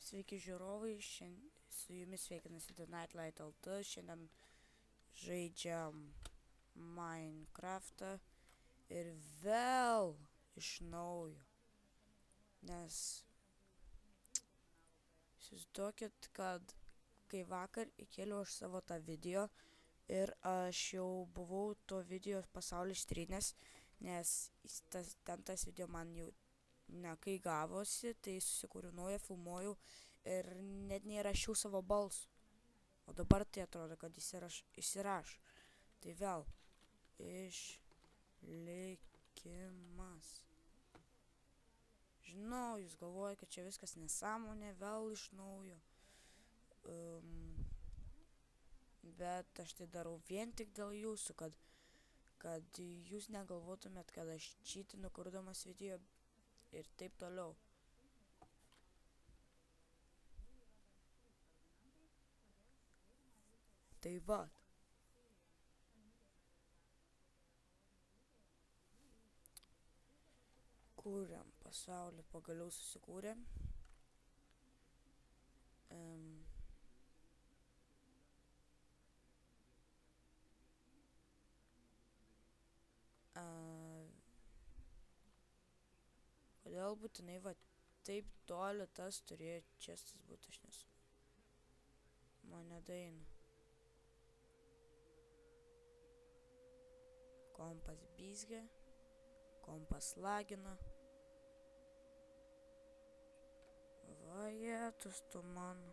Sveiki žiūrovai, su jumis sveikinasi The Nightlight LT, šiandien žaidžiam Minecraftą ir vėl iš naujo, nes įsivaizduokit, kad kai vakar įkėliau aš savo tą video ir aš jau buvau to video pasaulį ištrynęs, nes tas video man jau nekai gavosi, tai susikūriau naują, filmuoju ir net neįrašiau savo balsų. O dabar tai atrodo, kad įsiraš. Tai vėl išlikimas. Žinau, jūs galvojate, kad čia viskas nesąmonė, vėl iš naujo. Bet aš tai darau vien tik dėl jūsų, kad jūs negalvotumėt, kad aš čytinu kurdamas video ir taip toliau. Tai va. Kūrėm pasaulį, pagaliau susikūrėm. Kodėl būtinai va taip toli tas turėjo čestas būti, aš nesu. Mane daina. Kompas bizgė, kompas lagina. Vajetus tu mano.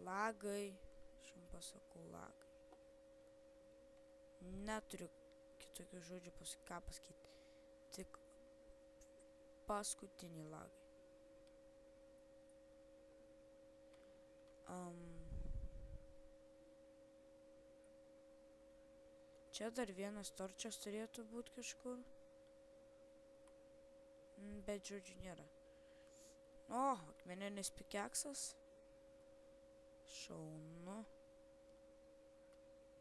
Lagai, aš jums pasakau lagai. Neturiu kitokių žodžių ką pasakyti. Tik paskutiniai lagai. Čia dar vienas torčias turėtų būti kažkur. Bet žodžių nėra. O, akmeninis pikeksas. Šaunu.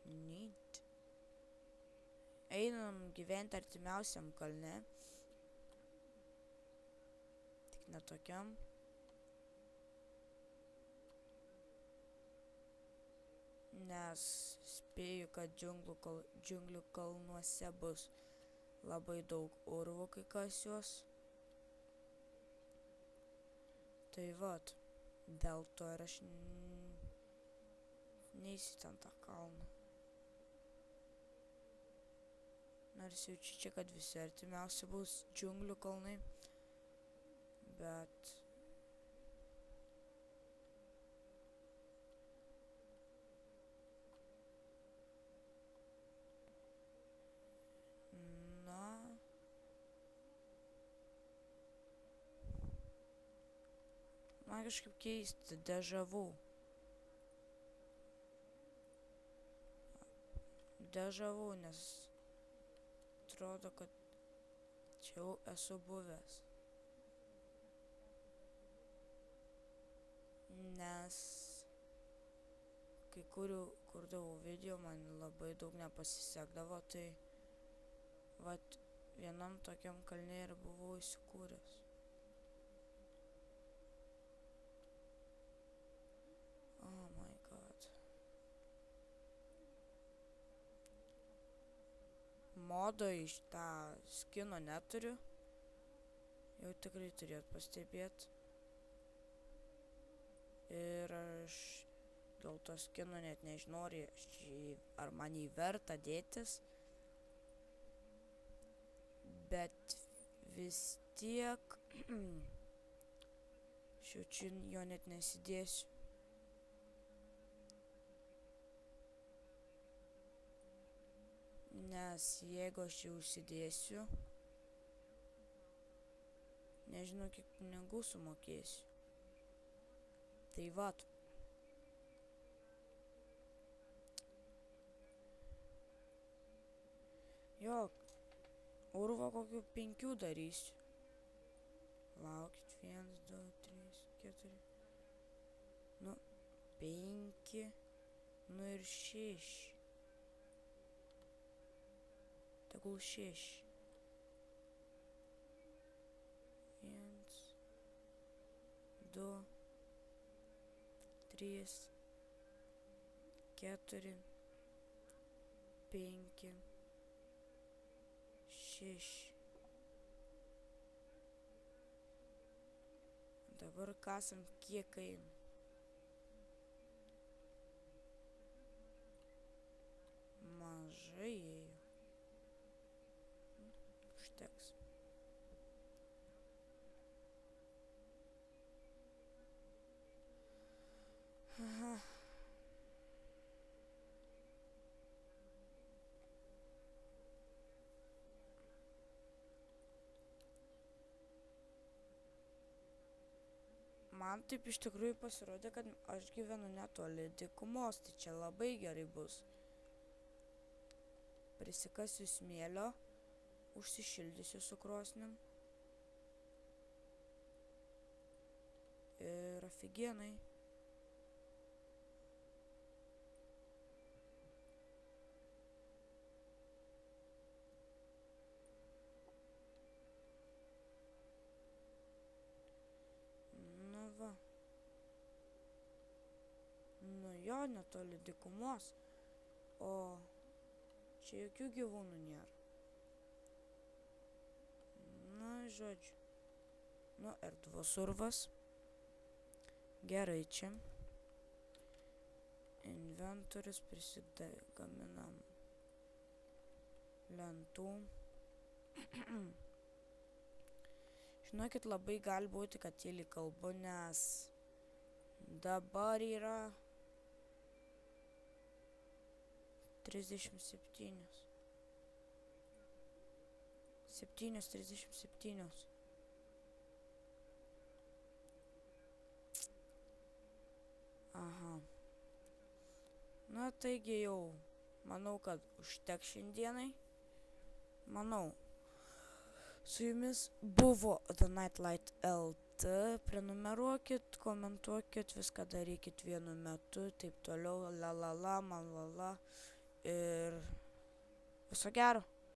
Neat. Einam gyventi artimiausiam kalne. Tik netokiam. Nes spėju, kad džiunglių kalnuose bus labai daug urvų, kai kas juos. Tai vat, dėl to ir aš neįsiu ten tą kalną. Nors jaučiu čia, kad visi artimiausi bus džiunglių kalnai, bet man kažkaip keisti, dežavu. Dežavu, nes atrodo, kad čia jau esu buvęs. Nes kai kurdavau video, man labai daug nepasisekdavo, tai vat vienam tokiam kalne ir buvau įsikūręs. Oh my god. Modo iš tą skino neturiu. Jau tikrai turėt pastebėt. Ir aš dėl to skino net nežinau, ar man jį verta dėtis. Bet vis tiek šiučiu jo net nesidėsiu. Nes jeigu aš jau užsidėsiu, nežinau, kiek pinigų sumokėsiu. Tai vat. Jo, urvo kokių 5 darysiu. Laukit, 1, 2, 3, 4. Nu, 5. Nu ir 6. Tegul 6. 2, 3, 4, 5, 6. Dabar kasam kiek eina. Mažai ėjo. Užteks. Aha. Man taip iš tikrųjų pasirodė, kad aš gyvenu netoli dykumos, tai čia labai gerai bus. Prisikasiu smėlio, užsišildysiu su krosnim. Ir afigienai. Nu va. Nu jo, netoli dykumos. O čia jokių gyvūnų nėra. Na, žodžiu. Nu, erdvus urvas. Gerai čia. Inventorius prisigaminam lentų. Žinokit, labai gali būti, kad tyliai kalbu, nes dabar yra 37. 7:37. Aha. Na, taigi jau, manau, kad užteks šiandienai. Manau. Su jumis buvo The Nightlight LT. Prenumeruokit, komentuokit, viską darykit vienu metu, taip toliau, la la la, man la la. Ir viso gero.